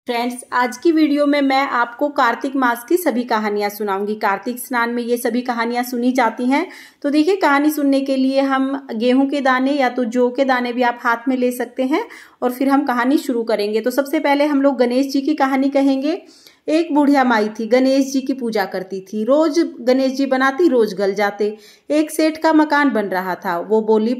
Friends, आज की video में मैं आपको कार्तिक मास की सभी कहानियां सुनाऊंगी। कार्तिक स्नान में ये सभी कहानियां सुनी जाती हैं। तो देखिए, कहानी सुनने के लिए हम गेहूं के दाने या तो जौ के दाने भी आप हाथ में ले सकते हैं और फिर हम कहानी शुरू करेंगे। तो सबसे पहले हम लोग गणेश जी की कहानी कहेंगे। एक बुढ़िया माई थी, गणेश जी की पूजा करती थी। रोज गणेश जी बनाती, रोज गल जाते। एक सेठ का मकान बन रहा था। वो बोली,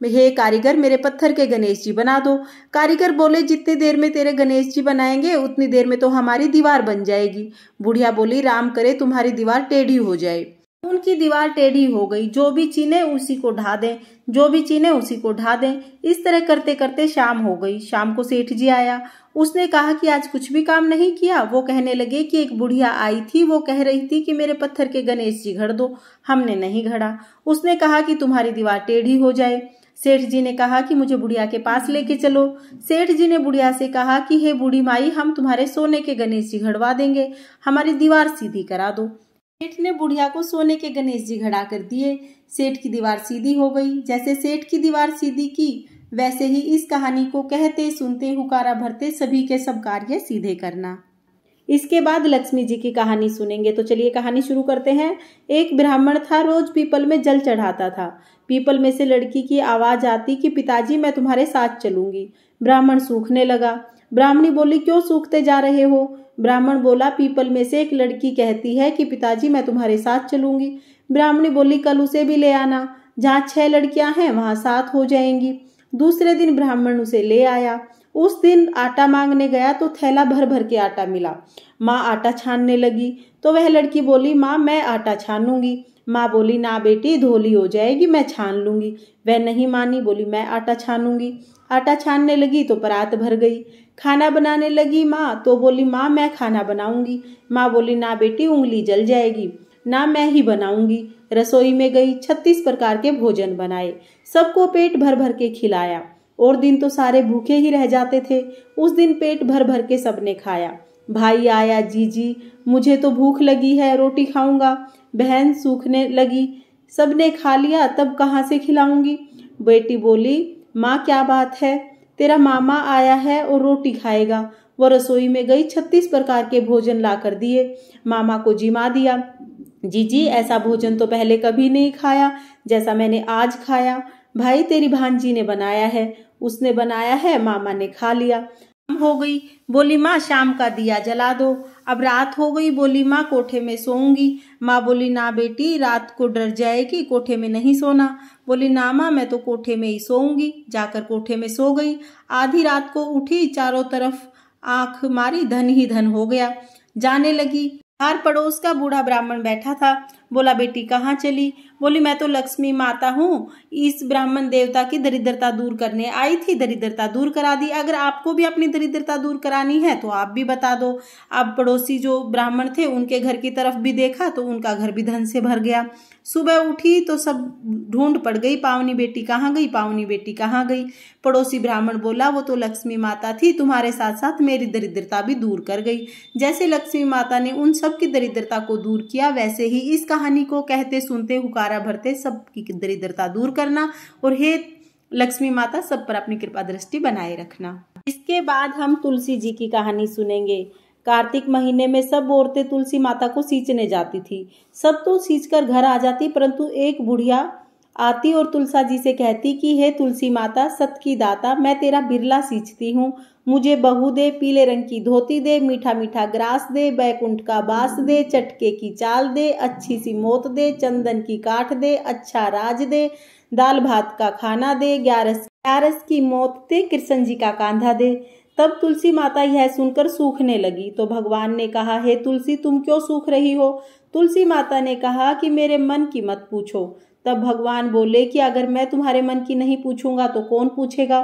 हे कारीगर, मेरे पत्थर के गणेश जी बना दो। कारीगर बोले, जितनी देर में तेरे गणेश जी बनाएंगे उतनी देर में तो हमारी दीवार बन जाएगी। बुढ़िया बोली, राम करे तुम्हारी दीवार टेढ़ी हो जाए। उनकी दीवार टेढ़ी हो गई। जो भी चीने उसी को ढा दें, जो भी चीने उसी को ढा दें। इस तरह करते करते शाम हो गई। शाम को सेठ जी आया। उसने कहा कि आज कुछ भी काम नहीं किया। वो कहने लगे कि एक बुढ़िया आई थी, वो कह रही थी कि मेरे पत्थर के गणेश जी घड़ दो। हमने नहीं घड़ा। उसने कहा कि तुम्हारी दीवार टेढ़ी हो जाए। सेठ जी ने कहा कि मुझे बुढ़िया के पास लेके चलो। सेठ जी ने बुढ़िया से कहा कि हे बूढ़ी माई, हम तुम्हारे सोने के गणेश जी घड़वा देंगे, हमारी दीवार सीधी करा दो। सेठ ने बुढ़िया को सोने के गणेश जी घड़ा कर दिए। सेठ की दीवार सीधी हो गई। जैसे सेठ की दीवार सीधी की, वैसे ही इस कहानी को कहते सुनते हुकारा भरते सभी के सब कार्य सीधे करना। इसके बाद लक्ष्मी जी की कहानी सुनेंगे। तो चलिए कहानी शुरू करते हैं। एक ब्राह्मण था, रोज पीपल में जल चढ़ाता था। पीपल में से लड़की की आवाज आती कि पिताजी, मैं तुम्हारे साथ चलूंगी। ब्राह्मण सूखने लगा। ब्राह्मणी बोली, क्यों सूखते जा रहे हो? ब्राह्मण बोला, पीपल में से एक लड़की कहती है कि पिताजी मैं तुम्हारे साथ चलूंगी। ब्राह्मणी बोली, कल उसे भी ले आना। जहाँ 6 लड़कियां हैं वहां 7 हो जाएंगी। दूसरे दिन ब्राह्मण उसे ले आया। उस दिन आटा मांगने गया तो थैला भर भर के आटा मिला। माँ आटा छानने लगी तो वह लड़की बोली, माँ मैं आटा छानूंगी। माँ बोली, ना बेटी, धोली हो जाएगी, मैं छान लूंगी। वह नहीं मानी, बोली मैं आटा छानूंगी। आटा छानने लगी तो परात भर गई। खाना बनाने लगी माँ तो बोली, माँ मैं खाना बनाऊंगी। माँ बोली, ना बेटी, उंगली जल जाएगी। ना, मैं ही बनाऊंगी। रसोई में गई, 36 प्रकार के भोजन बनाए, सबको पेट भर भर के खिलाया। और दिन तो सारे भूखे ही रह जाते थे। उस दिन पेट भर भर के सबने खाया। भाई आया, जीजी मुझे तो भूख लगी है, रोटी खाऊंगा। बहन सूखने लगी, सबने खा लिया, तब कहाँ से खिलाऊंगी? बेटी बोली, माँ क्या बात है, तेरा मामा आया है और रोटी खाएगा। वो रसोई में गई, 36 प्रकार के भोजन ला कर दिए। मामा को जिमा दिया, जीजी ऐसा भोजन तो पहले कभी नहीं खाया जैसा मैंने आज खाया। भाई, तेरी भांजी ने बनाया है, उसने बनाया है, मामा ने खा लिया। शाम हो गई, बोली माँ शाम का दिया जला दो। अब रात हो गई, बोली माँ कोठे में सोऊंगी। माँ बोली, ना बेटी, रात को डर जाएगी, कोठे में नहीं सोना। बोली, ना माँ, मैं तो कोठे में ही सोऊंगी। जाकर कोठे में सो गई। आधी रात को उठी, चारों तरफ आंख मारी, धन ही धन हो गया। जाने लगी। हर पड़ोस का बूढ़ा ब्राह्मण बैठा था। बोला, बेटी कहाँ चली? बोली, मैं तो लक्ष्मी माता हूँ, इस ब्राह्मण देवता की दरिद्रता दूर करने आई थी, दरिद्रता दूर करा दी। अगर आपको भी अपनी दरिद्रता दूर करानी है तो आप भी बता दो। अब पड़ोसी जो ब्राह्मण थे उनके घर की तरफ भी देखा तो उनका घर भी धन से भर गया। सुबह उठी तो सब ढूंढ पड़ गई, पावनी बेटी कहाँ गई, पावनी बेटी कहाँ गई? पड़ोसी ब्राह्मण बोला, वो तो लक्ष्मी माता थी, तुम्हारे साथ साथ मेरी दरिद्रता भी दूर कर गई। जैसे लक्ष्मी माता ने उन सब की दरिद्रता को दूर किया, वैसे ही इस कहानी को कहते सुनते हुकारा भरते सबकी दरिद्रता दूर करना और हे लक्ष्मी माता सब पर अपनी कृपा दृष्टि बनाए रखना। इसके बाद हम तुलसी जी की कहानी सुनेंगे। कार्तिक महीने में सब औरतें तुलसी माता को सींचने जाती थी। सब तो सींच कर घर आ जाती, परंतु एक बुढ़िया आती और तुलसा जी से कहती कि हे तुलसी माता, सत की दाता, मैं तेरा बिरला सींचती हूँ, मुझे बहू दे, पीले रंग की धोती दे, मीठा मीठा ग्रास दे, बैकुंठ का बास दे, चटके की चाल दे, अच्छी सी मोत दे, चंदन की काठ दे, अच्छा राज दे, दाल भात का खाना दे, 11 की मोत दे, कृष्ण जी का कांधा दे। तब तुलसी माता यह सुनकर सूखने लगी तो भगवान ने कहा, हे तुलसी, तुम क्यों सूख रही हो? तुलसी माता ने कहा कि मेरे मन की मत पूछो। तब भगवान बोले कि अगर मैं तुम्हारे मन की नहीं पूछूंगा तो कौन पूछेगा?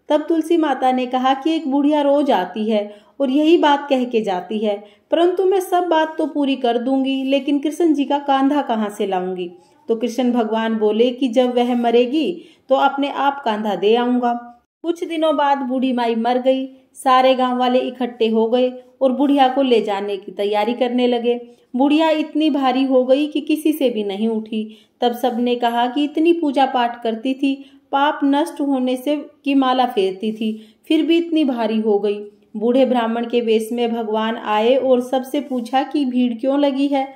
तब तुलसी माता ने कहा कि एक बुढ़िया रोज आती है और यही बात कह के जाती है, परंतु मैं सब बात तो पूरी कर दूंगी, लेकिन कृष्ण जी का कांधा कहाँ से लाऊंगी? तो कृष्ण भगवान बोले कि जब वह मरेगी तो अपने आप कांधा दे आऊंगा। कुछ दिनों बाद बूढ़ी माई मर गई। सारे गांव वाले इकट्ठे हो गए और बुढ़िया को ले जाने की तैयारी करने लगे। बुढ़िया इतनी भारी हो गई कि किसी से भी नहीं उठी। तब सबने कहा कि इतनी पूजा पाठ करती थी, पाप नष्ट होने से की माला फेरती थी, फिर भी इतनी भारी हो गई। बूढ़े ब्राह्मण के वेश में भगवान आए और सबसे पूछा कि भीड़ क्यों लगी है।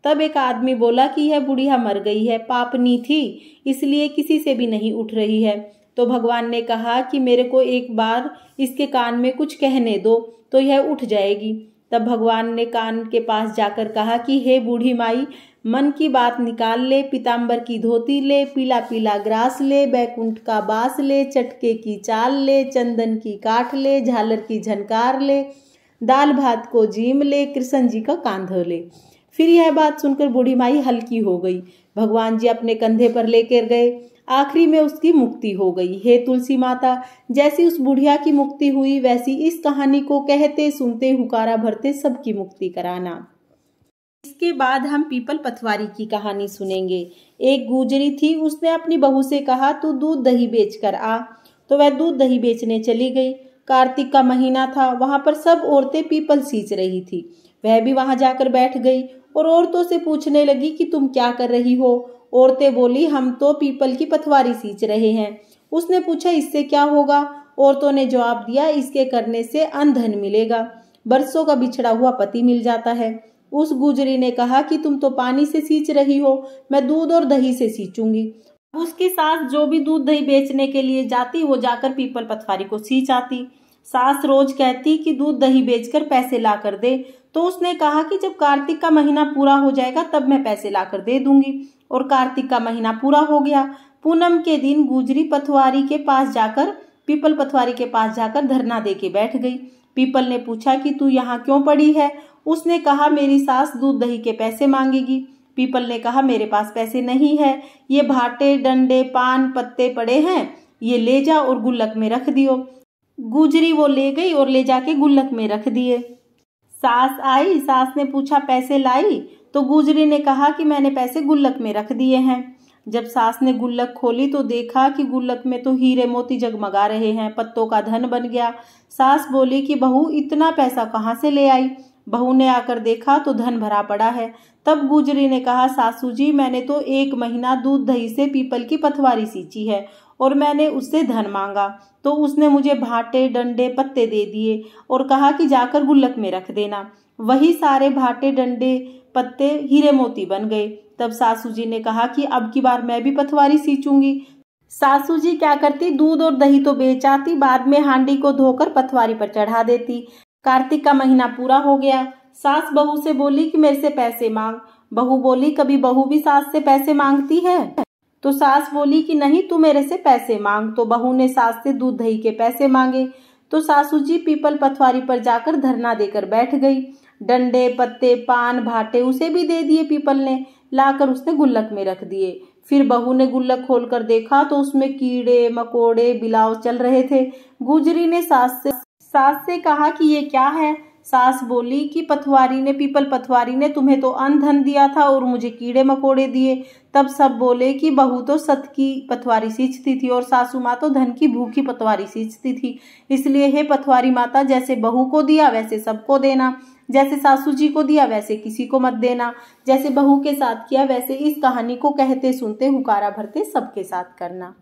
तब एक आदमी बोला कि यह बुढ़िया मर गई है, पापनी थी, इसलिए किसी से भी नहीं उठ रही है। तो भगवान ने कहा कि मेरे को एक बार इसके कान में कुछ कहने दो तो यह उठ जाएगी। तब भगवान ने कान के पास जाकर कहा कि हे बूढ़ी माई, मन की बात निकाल ले, पीताम्बर की धोती ले, पीला पीला ग्रास ले, बैकुंठ का बास ले, चटके की चाल ले, चंदन की काठ ले, झालर की झनकार ले, दाल भात को जीम ले, कृष्ण जी का कांधो ले। फिर यह बात सुनकर बूढ़ी माई हल्की हो गई। भगवान जी अपने कंधे पर लेकर गए। आखिरी में उसकी मुक्ति हो गई। हे तुलसी माता, जैसी उस बुढ़िया की मुक्ति हुई वैसी इस कहानी को कहते सुनते हुकारा भरते सबकी मुक्ति कराना। इसके बाद हम पीपल पथवारी की कहानी सुनेंगे। एक गुजरी थी, उसने अपनी बहू से कहा तू दूध दही बेच कर आ। तो वह दूध दही बेचने चली गई। कार्तिक का महीना था, वहां पर सब औरतें पीपल सींच रही थी। वह भी वहां जाकर बैठ गई और औरतों से पूछने लगी कि तुम क्या कर रही हो। औरतें बोली हम तो पीपल की पथवारी सींच रहे हैं। उसने पूछा इससे क्या होगा। औरतों ने जवाब दिया इसके करने से अन्न धन मिलेगा, बरसों का बिछड़ा हुआ पति मिल जाता है। उस गुजरी ने कहा कि तुम तो पानी से सींच रही हो, मैं दूध और दही से सींचूंगी। उसकी सास जो भी दूध दही बेचने के लिए जाती वो जाकर पीपल पथवारी को सींच आती। सास रोज कहती कि दूध दही बेचकर पैसे ला कर दे। तो उसने कहा कि जब कार्तिक का महीना पूरा हो जाएगा तब मैं पैसे ला कर दे दूंगी। और कार्तिक का महीना पूरा हो गया। पूनम के दिन गुजरी पथवारी के पास जाकर पीपल पथवारी के पास जाकर धरना दे के बैठ गई। पीपल ने पूछा कि तू यहाँ क्यों पड़ी है। उसने कहा मेरी सास दूध दही के पैसे मांगेगी। पीपल ने कहा मेरे पास पैसे नहीं है, ये भाटे डंडे पान पत्ते पड़े हैं, ये ले जा और गुल्लक में रख दियो। गुजरी वो ले गई और ले जाके गुल्लक में रख दिए। सास आई, सास ने पूछा पैसे लाई। तो गुजरी ने कहा कि मैंने पैसे गुल्लक में रख दिए हैं। जब सास ने गुल्लक खोली तो देखा कि गुल्लक में तो हीरे मोती जगमगा रहे हैं, पत्तों का धन बन गया। सास बोली कि बहू इतना पैसा कहाँ से ले आई। बहू ने आकर देखा तो धन भरा पड़ा है। तब गुजरी ने कहा सासू जी मैंने तो 1 महीना दूध दही से पीपल की पथवारी सींची है और मैंने उससे धन मांगा तो उसने मुझे भाटे डंडे पत्ते दे दिए और कहा कि जाकर गुल्लक में रख देना। वही सारे भाटे डंडे पत्ते हीरे मोती बन गए। तब सासू जी ने कहा कि अब की बार मैं भी पथवारी सींचूंगी। सासू जी क्या करती, दूध और दही तो बेच आती, बाद में हांडी को धोकर पथवारी पर चढ़ा देती। कार्तिक का महीना पूरा हो गया। सास बहू से बोली कि मेरे से पैसे मांग। बहू बोली कभी बहू भी सास से पैसे मांगती है। तो सास बोली कि नहीं तू मेरे से पैसे मांग। तो बहू ने सास से दूध दही के पैसे मांगे। तो सासू जी पीपल पथवारी पर जाकर धरना देकर बैठ गई। डंडे पत्ते पान भाटे उसे भी दे दिए पीपल ने, लाकर उसने गुल्लक में रख दिए। फिर बहू ने गुल्लक खोलकर देखा तो उसमें कीड़े मकोड़े बिलाव चल रहे थे। गुजरी ने सास से कहा कि ये क्या है। सास बोली कि पथवारी ने पीपल पथवारी ने तुम्हें तो अन्न धन दिया था और मुझे कीड़े मकोड़े दिए। तब सब बोले कि बहू तो सत की पथवारी सींचती थी और सासू माँ तो धन की भूखी पथवारी सींचती थी। इसलिए हे पथवारी माता जैसे बहू को दिया वैसे सबको देना, जैसे सासू जी को दिया वैसे किसी को मत देना, जैसे बहू के साथ किया वैसे इस कहानी को कहते सुनते हुकारा भरते सबके साथ करना।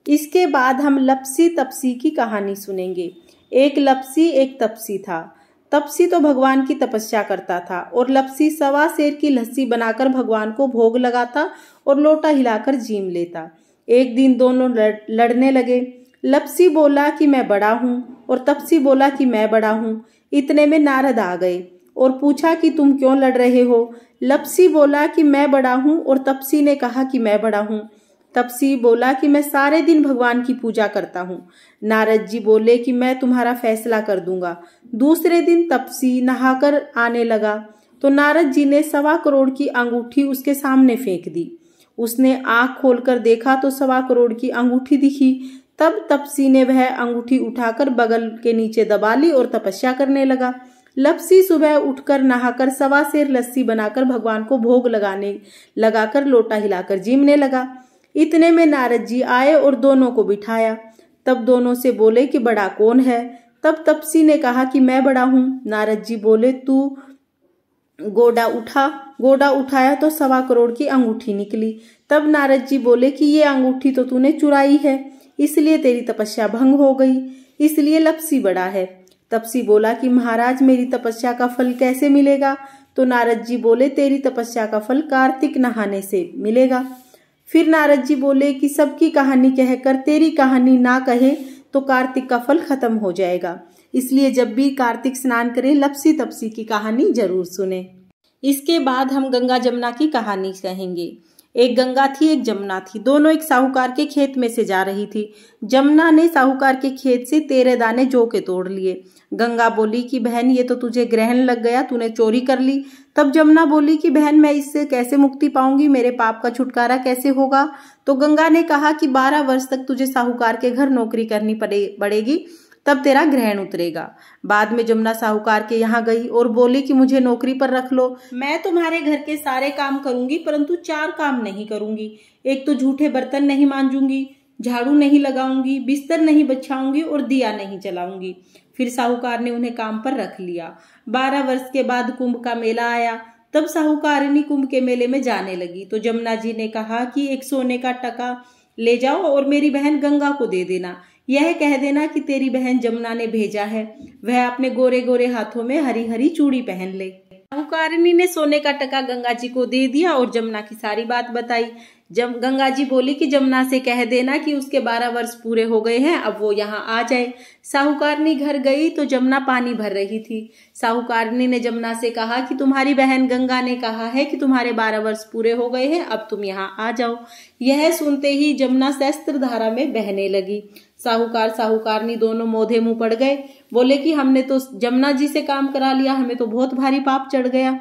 इसके बाद हम लपसी तपसी की कहानी सुनेंगे। एक लपसी एक तपसी था। तपसी तो भगवान की तपस्या करता था और लपसी 1.25 सेर की लस्सी बनाकर भगवान को भोग लगाता और लोटा हिलाकर जीम लेता। एक दिन दोनों लड़ने लगे। लपसी बोला कि मैं बड़ा हूँ और तपसी बोला कि मैं बड़ा हूँ। इतने में नारद आ गए और पूछा कि तुम क्यों लड़ रहे हो। लपसी बोला कि मैं बड़ा हूँ और तपसी ने कहा कि मैं बड़ा हूँ। तपसी बोला कि मैं सारे दिन भगवान की पूजा करता हूँ। नारद जी बोले कि मैं तुम्हारा फैसला कर दूंगा। दूसरे दिन तपसी नहाकर आने लगा तो नारद जी ने 1.25 करोड़ की अंगूठी उसके सामने फेंक दी। उसने आंख खोलकर देखा तो 1.25 करोड़ की अंगूठी दिखी। तब तपसी ने वह अंगूठी उठाकर बगल के नीचे दबा ली और तपस्या करने लगा। लपसी सुबह उठकर नहाकर 1.25 सेर लस्सी बनाकर भगवान को भोग लगाकर लोटा हिलाकर जीमने लगा। इतने में नारद जी आए और दोनों को बिठाया। तब दोनों से बोले कि बड़ा कौन है। तब तपसी ने कहा कि मैं बड़ा हूँ। नारद जी बोले तू गोडा उठा। गोडा उठाया तो 1.25 करोड़ की अंगूठी निकली। तब नारद जी बोले कि ये अंगूठी तो तूने चुराई है, इसलिए तेरी तपस्या भंग हो गई, इसलिए लपसी बड़ा है। तपसी बोला कि महाराज मेरी तपस्या का फल कैसे मिलेगा? तो नारद जी बोले तेरी तपस्या का फल कार्तिक नहाने से मिलेगा। फिर नारद जी बोले कि सबकी कहानी कहकर तेरी कहानी ना कहे तो कार्तिक का फल खत्म हो जाएगा, इसलिए जब भी कार्तिक स्नान करें लपसी तपसी की कहानी जरूर सुने। इसके बाद हम गंगा जमुना की कहानी कहेंगे। एक गंगा थी, एक जमुना थी, दोनों एक साहूकार के खेत में से जा रही थी। जमुना ने साहूकार के खेत से 13 दाने जौ के तोड़ लिए। गंगा बोली कि बहन ये तो तुझे ग्रहण लग गया, तूने चोरी कर ली। तब जमुना बोली कि बहन मैं इससे कैसे मुक्ति पाऊंगी, मेरे पाप का छुटकारा कैसे होगा? तो गंगा ने कहा कि 12 वर्ष तक तुझे साहूकार के घर नौकरी करनी पड़ेगी, तब तेरा ग्रहण उतरेगा। बाद में जमुना साहूकार के यहाँ गई और बोली कि मुझे नौकरी पर रख लो, मैं तुम्हारे घर के सारे काम करूंगी परंतु 4 काम नहीं करूंगी। एक तो झूठे बर्तन नहीं मांजूंगी, झाड़ू नहीं लगाऊंगी, बिस्तर नहीं बिछाऊंगी और दिया नहीं जलाऊंगी। फिर साहूकार ने उन्हें काम पर रख लिया। 12 वर्ष के बाद कुंभ का मेला आया, तब साहूकारनी कुंभ के मेले में जाने लगी। तो जमुना जी ने कहा कि एक सोने का टका ले जाओ और मेरी बहन गंगा को दे देना, यह कह देना कि तेरी बहन जमुना ने भेजा है, वह अपने गोरे गोरे हाथों में हरी हरी चूड़ी पहन ले। साहूकारनी ने सोने का टका गंगा जी को दे दिया और जमुना की सारी बात बताई। जब गंगा जी बोली कि जमुना से कह देना कि उसके 12 वर्ष पूरे हो गए हैं, अब वो यहाँ आ जाए। साहूकारनी घर गई तो जमुना पानी भर रही थी। साहूकारनी ने जमुना से कहा कि तुम्हारी बहन गंगा ने कहा है कि तुम्हारे 12 वर्ष पूरे हो गए हैं, अब तुम यहाँ आ जाओ। यह सुनते ही जमुना सहस्त्र धारा में बहने लगी। साहूकार साहूकारनी दोनों मोधे मुंह पड़ गए, बोले कि हमने तो जमुना जी से काम करा लिया, हमें तो बहुत भारी पाप चढ़ गया।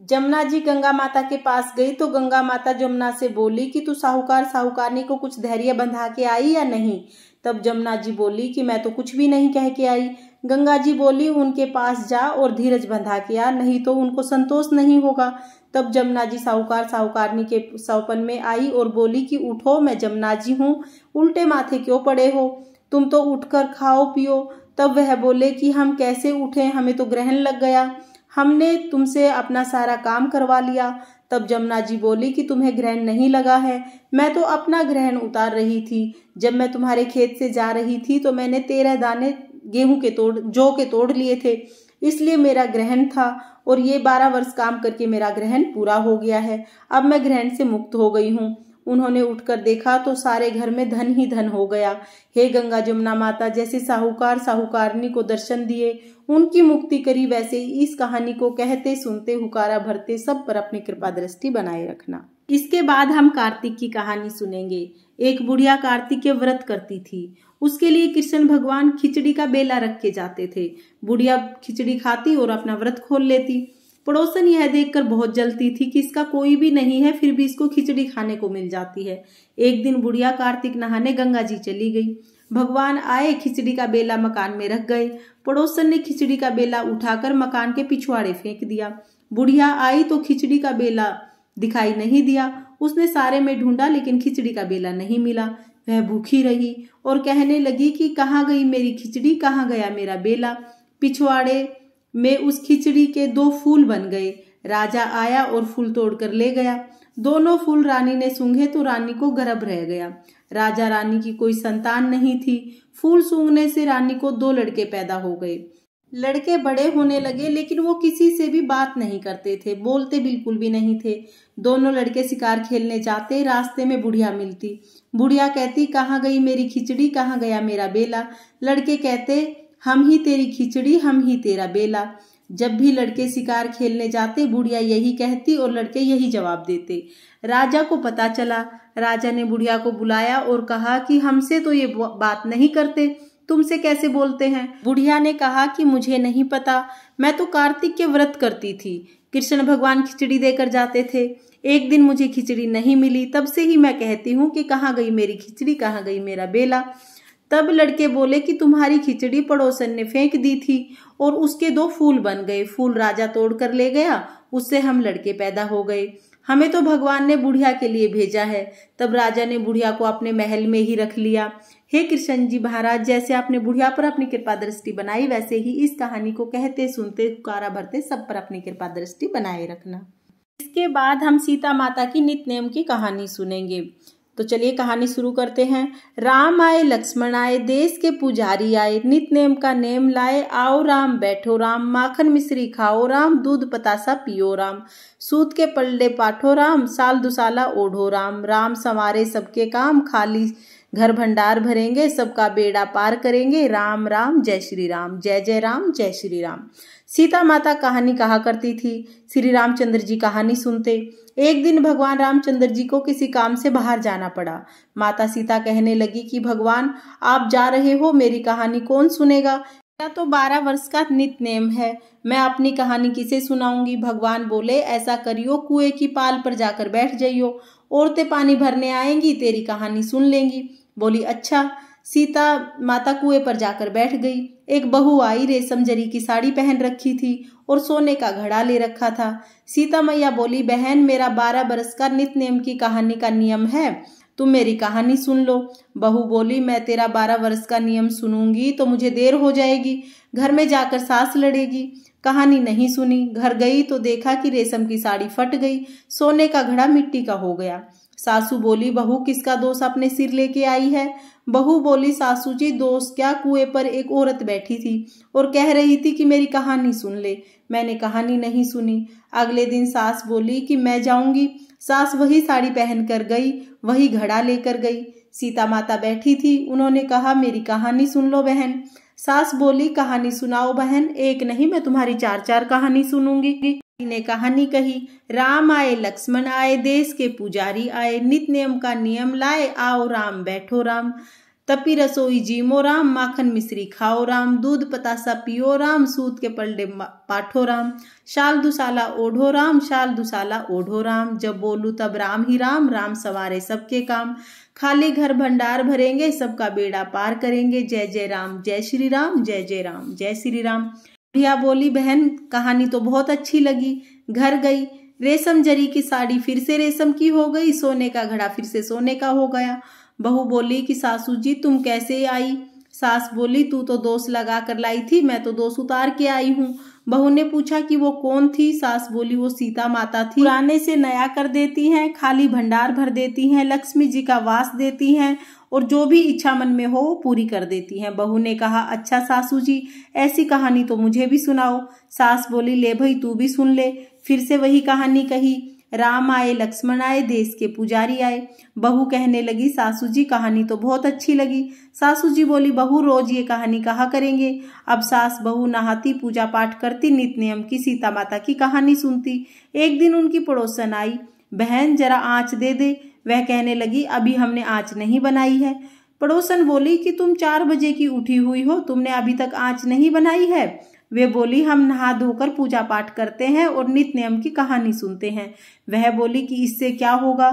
जमुना जी गंगा माता के पास गई तो गंगा माता जमुना से बोली कि तू साहूकार साहूकारनी को कुछ धैर्य बंधा के आई या नहीं? तब जमुना जी बोली कि मैं तो कुछ भी नहीं कह के आई। गंगा जी बोली उनके पास जा और धीरज बंधा के आ, नहीं तो उनको संतोष नहीं होगा। तब जमुना जी साहूकार साहूकारनी के सौपन में आई और बोली कि उठो, मैं जमुना जी हूँ, उल्टे माथे क्यों पड़े हो, तुम तो उठकर खाओ पियो। तब वह बोले कि हम कैसे उठे, हमें तो ग्रहण लग गया, हमने तुमसे अपना सारा काम करवा लिया। तब जमुना जी बोली कि तुम्हें ग्रहण नहीं लगा है, मैं तो अपना ग्रहण उतार रही थी। जब मैं तुम्हारे खेत से जा रही थी तो मैंने 13 दाने गेहूं के जौ के तोड़ लिए थे, इसलिए मेरा ग्रहण था और ये 12 वर्ष काम करके मेरा ग्रहण पूरा हो गया है, अब मैं ग्रहण से मुक्त हो गई हूँ। उन्होंने उठकर देखा तो सारे घर में धन ही धन हो गया। हे गंगा जमुना माता, जैसे साहूकार साहूकारनी को दर्शन दिए उनकी मुक्ति करी, वैसे ही इस कहानी को कहते सुनते हुकारा भरते सब पर अपनी कृपा दृष्टि बनाए रखना। इसके बाद हम कार्तिक की कहानी सुनेंगे। एक बुढ़िया कार्तिक के व्रत करती थी। उसके लिए कृष्ण भगवान खिचड़ी का बेला रख के जाते थे। बुढ़िया खिचड़ी खाती और अपना व्रत खोल लेती। पड़ोसन यह देखकर बहुत जलती थी कि इसका कोई भी नहीं है, फिर भी इसको खिचड़ी खाने को मिल जाती है। एक दिन बुढ़िया कार्तिक नहाने गंगा जी चली गई। भगवान आए, खिचड़ी का बेला मकान में रख गए। पड़ोसन ने खिचड़ी का बेला उठाकर मकान के पिछवाड़े फेंक दिया। बुढ़िया आई तो खिचड़ी का बेला दिखाई नहीं दिया। उसने सारे में ढूंढा लेकिन खिचड़ी का बेला नहीं मिला। वह भूखी रही और कहने लगी कि कहाँ गई मेरी खिचड़ी, कहाँ गया मेरा बेला। पिछवाड़े में उस खिचड़ी के 2 फूल बन गए। राजा आया और फूल तोड़कर ले गया। दोनों फूल रानी ने सूंघे तो रानी को गर्भ रह गया। राजा रानी की कोई संतान नहीं थी। फूल सूंघने से रानी को 2 लड़के पैदा हो गए। लड़के बड़े होने लगे लेकिन वो किसी से भी बात नहीं करते थे, बोलते बिल्कुल भी नहीं थे। दोनों लड़के शिकार खेलने जाते, रास्ते में बुढ़िया मिलती। बुढ़िया कहती कहाँ गई मेरी खिचड़ी, कहाँ गया मेरा बेला। लड़के कहते हम ही तेरी खिचड़ी, हम ही तेरा बेला। जब भी लड़के शिकार खेलने जाते बुढ़िया यही कहती और लड़के यही जवाब देते। राजा को पता चला। राजा ने बुढ़िया को बुलाया और कहा कि हमसे तो ये बात नहीं करते, तुमसे कैसे बोलते हैं। बुढ़िया ने कहा कि मुझे नहीं पता, मैं तो कार्तिक के व्रत करती थी। कृष्ण भगवान खिचड़ी देकर जाते थे। एक दिन मुझे खिचड़ी नहीं मिली, तब से ही मैं कहती हूँ कि कहाँ गई मेरी खिचड़ी, कहाँ गई मेरा बेला। तब लड़के बोले कि तुम्हारी खिचड़ी पड़ोसन ने फेंक दी थी और उसके 2 फूल बन गए। फूल राजा तोड़ कर ले गया, उससे हम लड़के पैदा हो गए। हमें तो भगवान ने बुढ़िया के लिए भेजा है। तब राजा ने बुढ़िया को अपने महल में ही रख लिया। हे कृष्ण जी महाराज, जैसे आपने बुढ़िया पर अपनी कृपा दृष्टि बनाई, वैसे ही इस कहानी को कहते सुनते पुकारा भरते सब पर अपनी कृपा दृष्टि बनाए रखना। इसके बाद हम सीता माता की नित्य नेम की कहानी सुनेंगे। तो चलिए कहानी शुरू करते हैं। राम आए लक्ष्मण आए, देश के पुजारी आए, नित नेम का नेम लाए, आओ राम बैठो राम, माखन मिश्री खाओ राम, दूध पतासा पियो राम, सूत के पलड़े पाठो राम, साल दुसाला ओढ़ो राम, राम संवारे सबके काम, खाली घर भंडार भरेंगे, सबका बेड़ा पार करेंगे, राम राम जय श्री राम, जय जय राम जय श्री राम। सीता माता कहानी कहा करती थी, श्री रामचंद्र जी कहानी सुनते। एक दिन भगवान रामचंद्र जी को किसी काम से बाहर जाना पड़ा। माता सीता कहने लगी कि भगवान आप जा रहे हो, मेरी कहानी कौन सुनेगा? मेरा तो 12 वर्ष का नित नेम है, मैं अपनी कहानी किसे सुनाऊंगी? भगवान बोले ऐसा करियो, कुएं की पाल पर जाकर बैठ जाइयो, औरतें पानी भरने आएंगी, तेरी कहानी सुन लेंगी। बोली अच्छा। सीता माता कुएं पर जाकर बैठ गई। एक बहू आई, रेशम जरी की साड़ी पहन रखी थी और सोने का घड़ा ले रखा था। सीता मैया बोली बहन, मेरा 12 बरस का नित नेम की कहानी का नियम है, तुम मेरी कहानी सुन लो। बहू बोली मैं तेरा 12 वर्ष का नियम सुनूंगी तो मुझे देर हो जाएगी, घर में जाकर सास लड़ेगी। कहानी नहीं सुनी, घर गई तो देखा कि रेशम की साड़ी फट गई, सोने का घड़ा मिट्टी का हो गया। सासू बोली बहू किसका दोष अपने सिर लेके आई है? बहू बोली सासू जी दोष क्या, कुएं पर एक औरत बैठी थी और कह रही थी कि मेरी कहानी सुन ले, मैंने कहानी नहीं सुनी। अगले दिन सास बोली कि मैं जाऊंगी। सास वही साड़ी पहन कर गई, वही घड़ा लेकर गई। सीता माता बैठी थी, उन्होंने कहा मेरी कहानी सुन लो बहन। सास बोली कहानी सुनाओ बहन, एक नहीं मैं तुम्हारी 4-4 कहानी सुनूंगी। ने कहानी कही, राम आए लक्ष्मण आए, देश के पुजारी आए, नित नेम का नियम लाए, आओ राम बैठो राम, तपी रसोई जीमो राम, माखन मिश्री खाओ राम, दूध पतासा पियो राम, सूत के पलड़े पाठो राम, शाल दुसाला ओढ़ो राम, शाल दुसाला ओढ़ो राम, जब बोलू तब राम ही राम, राम सवारे सबके काम, खाली घर भंडार भरेंगे, सबका बेड़ा पार करेंगे, जय जय राम जय श्री राम, जय जय राम जय श्री राम। बुढ़िया बोली बहन कहानी तो बहुत अच्छी लगी। घर गई, रेशम जरी की साड़ी फिर से रेशम की हो गई, सोने का घड़ा फिर से सोने का हो गया। बहू बोली कि सासू जी तुम कैसे आई? सास बोली तू तो दोष लगा कर लाई थी, मैं तो दोष उतार के आई हूँ। बहू ने पूछा कि वो कौन थी? सास बोली वो सीता माता थी, पुराने से नया कर देती हैं, खाली भंडार भर देती हैं, लक्ष्मी जी का वास देती हैं और जो भी इच्छा मन में हो वो पूरी कर देती हैं। बहू ने कहा अच्छा सासू जी, ऐसी कहानी तो मुझे भी सुनाओ। सास बोली ले भाई तू भी सुन ले। फिर से वही कहानी कही, राम आए लक्ष्मण आए, देश के पुजारी आए। बहू कहने लगी सासू जी कहानी तो बहुत अच्छी लगी। सासू जी बोली बहू रोज ये कहानी कहा करेंगे। अब सास बहू नहाती, पूजा पाठ करती, नित नियम की सीता माता की कहानी सुनती। एक दिन उनकी पड़ोसन आई, बहन जरा आँच दे दे। वह कहने लगी अभी हमने आँच नहीं बनाई है। पड़ोसन बोली कि तुम 4 बजे की उठी हुई हो, तुमने अभी तक आँच नहीं बनाई है? वे बोली हम नहा धोकर पूजा पाठ करते हैं और नित नियम की कहानी सुनते हैं। वह बोली कि इससे क्या होगा?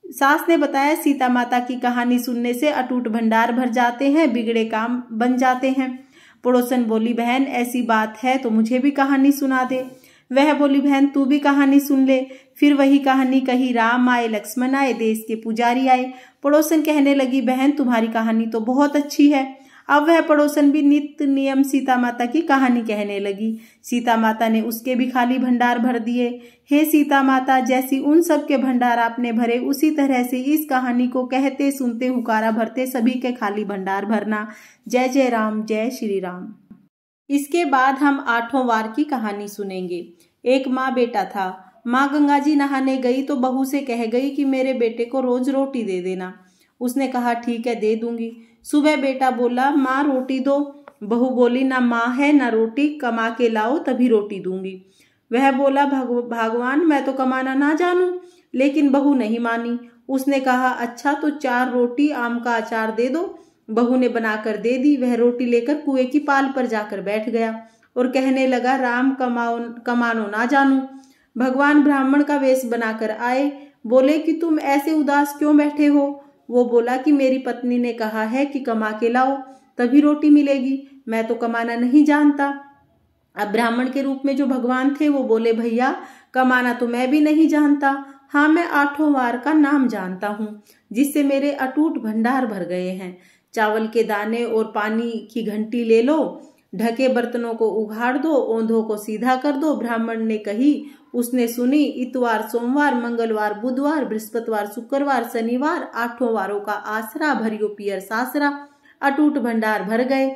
सास ने बताया सीता माता की कहानी सुनने से अटूट भंडार भर जाते हैं, बिगड़े काम बन जाते हैं। पड़ोसन बोली बहन ऐसी बात है तो मुझे भी कहानी सुना दे। वह बोली बहन तू भी कहानी सुन ले। फिर वही कहानी कही, राम आए लक्ष्मण आए, देश के पुजारी आए। पड़ोसन कहने लगी बहन तुम्हारी कहानी तो बहुत अच्छी है। अब वह पड़ोसन भी नित नियम सीता माता की कहानी कहने लगी। सीता माता ने उसके भी खाली भंडार भर दिए। हे सीता माता, जैसी उन सब के भंडार आपने भरे, उसी तरह से इस कहानी को कहते सुनते हुकारा भरते सभी के खाली भंडार भरना। जय जय राम जय श्री राम। इसके बाद हम 8वां वार की कहानी सुनेंगे। एक माँ बेटा था। माँ गंगा जी नहाने गई तो बहू से कह गई कि मेरे बेटे को रोज रोटी दे देना। उसने कहा ठीक है दे दूंगी। सुबह बेटा बोला माँ रोटी दो। बहू बोली ना माँ है ना रोटी, कमा के लाओ तभी रोटी दूंगी। वह बोला भगवान मैं तो कमाना ना जानूं। लेकिन बहू नहीं मानी। उसने कहा अच्छा तो 4 रोटी आम का अचार दे दो। बहू ने बनाकर दे दी। वह रोटी लेकर कुएं की पाल पर जाकर बैठ गया और कहने लगा राम कमानो ना जानू। भगवान ब्राह्मण का वेश बनाकर आए। बोले कि तुम ऐसे उदास क्यों बैठे हो? वो बोला कि मेरी पत्नी ने कहा है कि कमा के लाओ तभी रोटी मिलेगी, मैं तो कमाना नहीं जानता। अब ब्राह्मण के रूप में जो भगवान थे वो बोले भैया कमाना तो मैं भी नहीं जानता, हाँ मैं 8वां वार का नाम जानता हूँ जिससे मेरे अटूट भंडार भर गए हैं। चावल के दाने और पानी की घंटी ले लो, ढके बर्तनों को उघाड़ दो, ओंधों को सीधा कर दो। ब्राह्मण ने कही, उसने सुनी। इतवार, सोमवार, मंगलवार, बुधवार, बृहस्पतिवार, शुक्रवार, शनिवार, 8 वारों का आसरा, भरियो पियर सासरा, अटूट भंडार भर गए।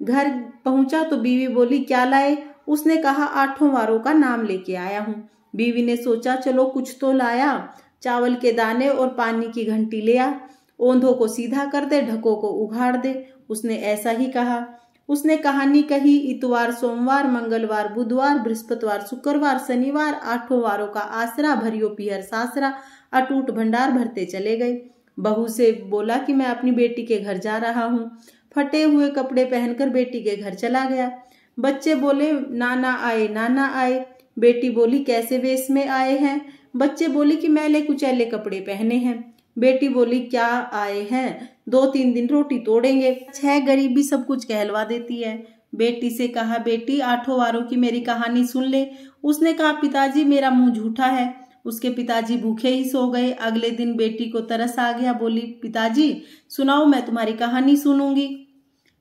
घर पहुंचा तो बीवी बोली, क्या लाए? उसने कहा, 8 वारों का नाम लेके आया हूँ। बीवी ने सोचा, चलो कुछ तो लाया। चावल के दाने और पानी की घंटी ले आ, ओंधों को सीधा कर दे, ढकों को उघाड़ दे। उसने ऐसा ही कहा। उसने कहानी कही। इतवार, सोमवार, मंगलवार, बुधवार, बृहस्पतिवार, शुक्रवार, शनिवार, 8 वारों का आसरा, भरियो पियर सासरा, अटूट भंडार भरते चले गए। बहू से बोला कि मैं अपनी बेटी के घर जा रहा हूँ। फटे हुए कपड़े पहनकर बेटी के घर चला गया। बच्चे बोले, नाना आए, नाना आए। बेटी बोली, कैसे वेश में आए हैं? बच्चे बोले कि मैले कुचैले कपड़े पहने हैं। बेटी बोली, क्या आए हैं? 2-3 दिन रोटी तोड़ेंगे। 6 गरीबी सब कुछ कहलवा देती है। बेटी से कहा, बेटी 8 वारों की मेरी कहानी सुन ले। उसने कहा, पिताजी मेरा मुंह झूठा है। उसके पिताजी भूखे ही सो गए। अगले दिन बेटी को तरस आ गया, बोली, पिताजी सुनाओ, मैं तुम्हारी कहानी सुनूंगी।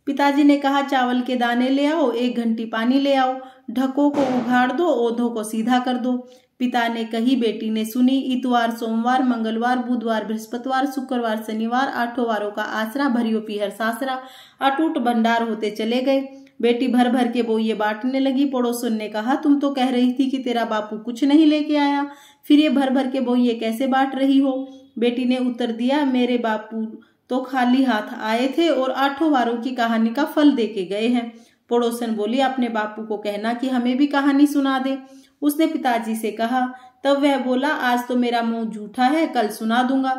पिताजी ने कहा, चावल के दाने ले आओ, 1 घंटी पानी ले आओ, ढकों को उघाड़ दो, ओंधों को सीधा कर दो। पिता ने कही, बेटी ने सुनी। इतवार, सोमवार, मंगलवार, बुधवार, बृहस्पतिवार, शुक्रवार, शनिवार, 8 वारों का आसरा, भरियो पीहर सासरा, अटूट भंडार होते चले गए। बेटी भर भर के बोइये बांटने लगी। पड़ोसन ने कहा, तुम तो कह रही थी कि तेरा बापू कुछ नहीं लेके आया, फिर ये भर भर के बोइये कैसे बांट रही हो? बेटी ने उत्तर दिया, मेरे बापू तो खाली हाथ आए थे और 8 वारों की कहानी का फल देके गए हैं। पड़ोसन बोली, अपने बापू को कहना कि हमें भी कहानी सुना दे। उसने पिताजी से कहा। तब वह बोला, आज तो मेरा मुंह झूठा है, कल सुना दूंगा।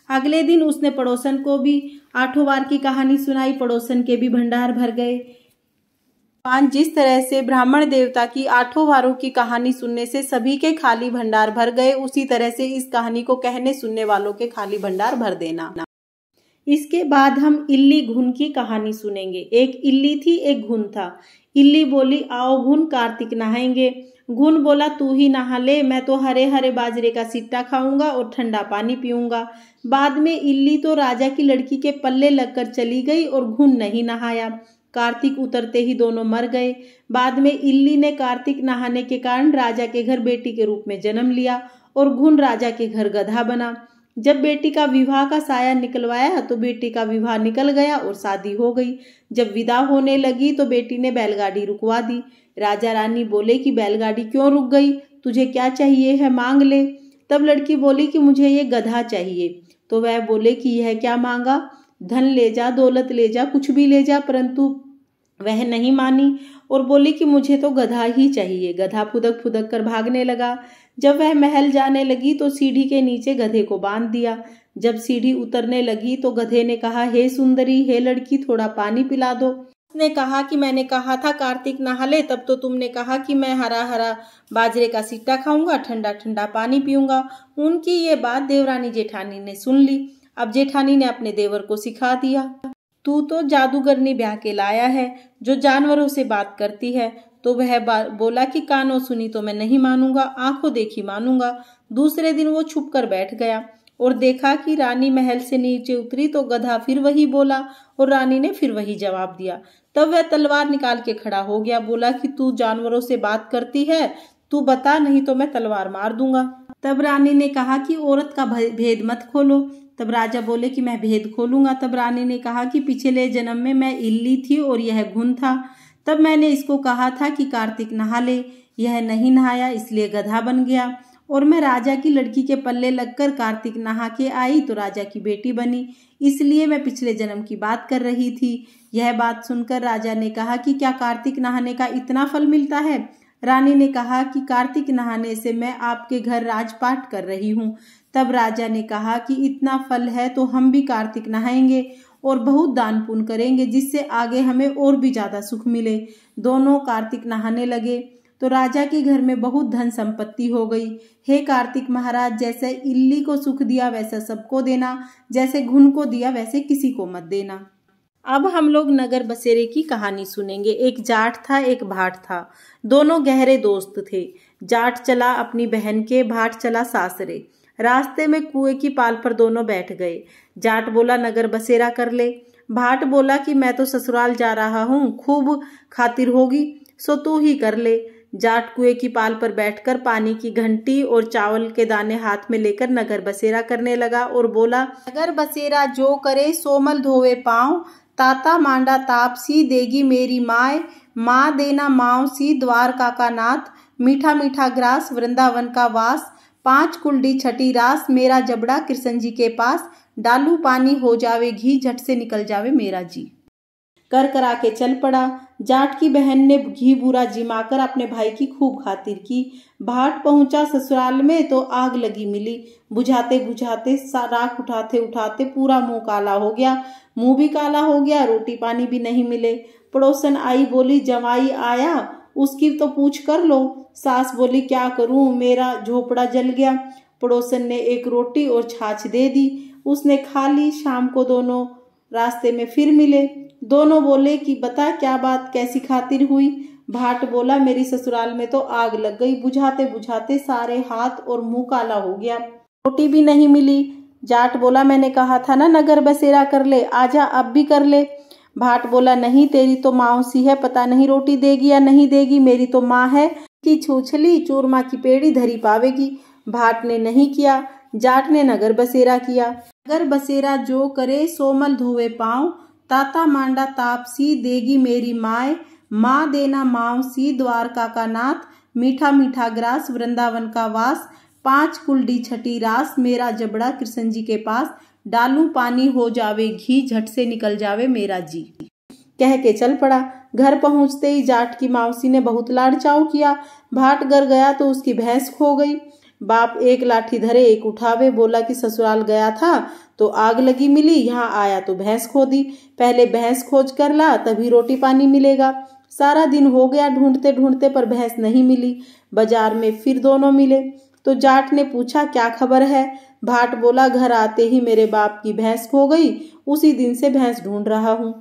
अगले दिन उसने पड़ोसन को भी 8 वार की कहानी सुनाई। पड़ोसन के भी भंडार भर गए। जिस तरह से ब्राह्मण देवता की 8 वारों की कहानी सुनने से सभी के खाली भंडार भर गए, उसी तरह से इस कहानी को कहने सुनने वालों के खाली भंडार भर देना। इसके बाद हम इल्ली घुन की कहानी सुनेंगे। एक इल्ली थी, एक घुन था। इल्ली बोली, आओ घुन, कार्तिक नहाएंगे। घुन बोला, तू ही नहा ले, मैं तो हरे हरे बाजरे का सिट्टा खाऊंगा और ठंडा पानी पीऊंगा। बाद में इल्ली तो राजा की लड़की के पल्ले लगकर चली गई और घुन नहीं नहाया। कार्तिक उतरते ही दोनों मर गए। बाद में इल्ली ने कार्तिक नहाने के कारण राजा के घर बेटी के रूप में जन्म लिया और घुन राजा के घर गधा बना। जब बेटी का विवाह का साया निकलवाया तो बेटी का विवाह निकल गया और शादी हो गई। जब विदा होने लगी तो बेटी ने बैलगाड़ी रुकवा दी। राजा रानी बोले कि बैलगाड़ी क्यों रुक गई, तुझे क्या चाहिए है, मांग ले। तब लड़की बोली कि मुझे ये गधा चाहिए। तो वह बोले कि यह क्या मांगा, धन ले जा, दौलत ले जा, कुछ भी ले जा, परंतु वह नहीं मानी और बोली कि मुझे तो गधा ही चाहिए। गधा फुदक फुदक कर भागने लगा। जब वह महल जाने लगी तो सीढ़ी के नीचे गधे को बांध दिया। जब सीढ़ी उतरने लगी तो गधे ने कहा, हे सुंदरी, हे लड़की, थोड़ा पानी पिला दो। उसने कहा कि मैंने कहा था कार्तिक नहा ले, तब तो तुमने कहा कि मैं हरा हरा बाजरे का सिट्टा खाऊंगा, ठंडा ठंडा पानी पीऊंगा। उनकी ये बात देवरानी जेठानी ने सुन ली। अब जेठानी ने अपने देवर को सिखा दिया, तू तो जादूगरनी ब्याह के लाया है जो जानवरों से बात करती है। तो वह बोला कि कानों सुनी तो मैं नहीं मानूंगा, आंखों देखी मानूंगा। दूसरे दिन वो छुप कर बैठ गया और देखा कि रानी महल से नीचे उतरी तो गधा फिर वही बोला और रानी ने फिर वही जवाब दिया। तब वह तलवार निकाल के खड़ा हो गया, बोला कि तू जानवरों से बात करती है, तू बता, नहीं तो मैं तलवार मार दूंगा। तब रानी ने कहा कि औरत का भेद मत खोलो। तब राजा बोले कि मैं भेद खोलूंगा। तब रानी ने कहा कि पिछले जन्म में मैं इल्ली थी और यह घुन था। तब मैंने इसको कहा था कि कार्तिक नहा ले, यह नहीं नहाया इसलिए गधा बन गया और मैं राजा की लड़की के पल्ले लगकर कार्तिक नहा के आई तो राजा की बेटी बनी, इसलिए मैं पिछले जन्म की बात कर रही थी। यह बात सुनकर राजा ने कहा कि क्या कार्तिक नहाने का इतना फल मिलता है? रानी ने कहा कि कार्तिक नहाने से मैं आपके घर राजपाट कर रही हूँ। तब राजा ने कहा कि इतना फल है तो हम भी कार्तिक नहाएंगे और बहुत दान पुण्य करेंगे, जिससे आगे हमें और भी ज्यादा सुख मिले। दोनों कार्तिक नहाने लगे तो राजा के घर में बहुत धन संपत्ति हो गई। हे कार्तिक महाराज, जैसे इल्ली को सुख दिया वैसा सबको देना, जैसे घुन को दिया वैसे किसी को मत देना। अब हम लोग नगर बसेरे की कहानी सुनेंगे। एक जाट था, एक भाट था। दोनों गहरे दोस्त थे। जाट चला अपनी बहन के, भाट चला सासरे। रास्ते में कुएं की पाल पर दोनों बैठ गए। जाट बोला, नगर बसेरा कर ले। भाट बोला कि मैं तो ससुराल जा रहा हूँ, खूब खातिर होगी, सो तू ही कर ले। जाट कुएं की पाल पर बैठकर पानी की घंटी और चावल के दाने हाथ में लेकर नगर बसेरा करने लगा और बोला, नगर बसेरा जो करे सोमल धोवे पाँव, ताता मांडा ताप सी देगी मेरी माए, माँ देना माँव सी द्वारका का नाथ, मीठा मीठा ग्रास वृंदावन का वास, 5 कुलडी छठी रास मेरा जबड़ा कृष्ण जी के पास, डालू पानी हो जावे घी झट से निकल जावे मेरा जी। कर करा के चल पड़ा। जाट की बहन ने घी बूरा जिमाकर अपने भाई की खूब खातिर की। भाट पहुंचा ससुराल में तो आग लगी मिली। बुझाते बुझाते राख उठाते उठाते पूरा मुंह काला हो गया, मुंह भी काला हो गया, रोटी पानी भी नहीं मिले। पड़ोसन आई, बोली जमाई आया, उसकी तो पूछ कर लो। सास बोली क्या करूं, मेरा झोपड़ा जल गया। पड़ोसन ने एक रोटी और छाछ दे दी, उसने खा ली। शाम को दोनों रास्ते में फिर मिले। दोनों बोले कि बता क्या बात, कैसी खातिर हुई। भाट बोला मेरी ससुराल में तो आग लग गई, बुझाते बुझाते सारे हाथ और मुंह काला हो गया, रोटी भी नहीं मिली। जाट बोला मैंने कहा था ना नगर बसेरा कर ले, आजा अब भी कर ले। भाट बोला नहीं, तेरी तो माँ सी है, पता नहीं रोटी देगी या नहीं देगी, मेरी तो माँ है कि छूछली चूरमा की पेड़ी धरी पावेगी। भाट ने नहीं किया, जाट ने नगर बसेरा किया। नगर बसेरा जो करे सोमल धोवे पाँव, ताता मांडा ताप सी देगी मेरी माए, माँ देना माँव सी द्वारका का नाथ, मीठा मीठा ग्रास वृंदावन का वास, 5 कुलडी छठी रास मेरा जबड़ा कृष्ण जी के पास, डालू पानी हो जावे घी झट से निकल जावे मेरा जी। कह के चल पड़ा। घर पहुंचते ही जाट की मौसी ने बहुत लाड़ चाव किया। भाट घर गया तो उसकी भैंस खो गई। बाप एक लाठी धरे एक उठावे, बोला कि ससुराल गया था तो आग लगी मिली, यहाँ आया तो भैंस खो दी, पहले भैंस खोज कर ला तभी रोटी पानी मिलेगा। सारा दिन हो गया ढूंढते ढूंढते पर भैंस नहीं मिली। बाजार में फिर दोनों मिले तो जाट ने पूछा क्या खबर है। भाट बोला घर आते ही मेरे बाप की भैंस खो गई, उसी दिन से भैंस ढूंढ रहा हूँ,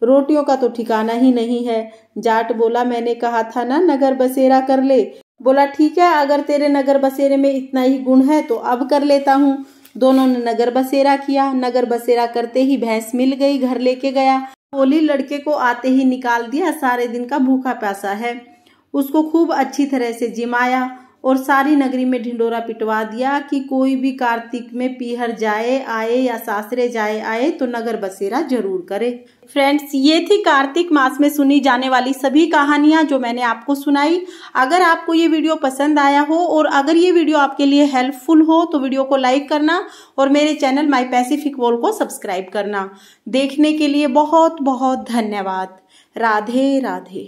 रोटियों का तो ठिकाना ही नहीं है। जाट बोला मैंने कहा था ना नगर बसेरा कर ले। बोला ठीक है, अगर तेरे नगर बसेरे में इतना ही गुण है तो अब कर लेता हूँ। दोनों ने नगर बसेरा किया। नगर बसेरा करते ही भैंस मिल गई, घर लेके गया। बोली लड़के को आते ही निकाल दिया, सारे दिन का भूखा प्यासा है। उसको खूब अच्छी तरह से जिमाया और सारी नगरी में ढिंडोरा पिटवा दिया कि कोई भी कार्तिक में पीहर जाए आए या सासरे जाए आए तो नगर बसेरा जरूर करे। फ्रेंड्स, ये थी कार्तिक मास में सुनी जाने वाली सभी कहानियां जो मैंने आपको सुनाई। अगर आपको ये वीडियो पसंद आया हो और अगर ये वीडियो आपके लिए हेल्पफुल हो तो वीडियो को लाइक करना और मेरे चैनल माई पैसिफिक वर्ल्ड को सब्सक्राइब करना। देखने के लिए बहुत बहुत धन्यवाद। राधे राधे।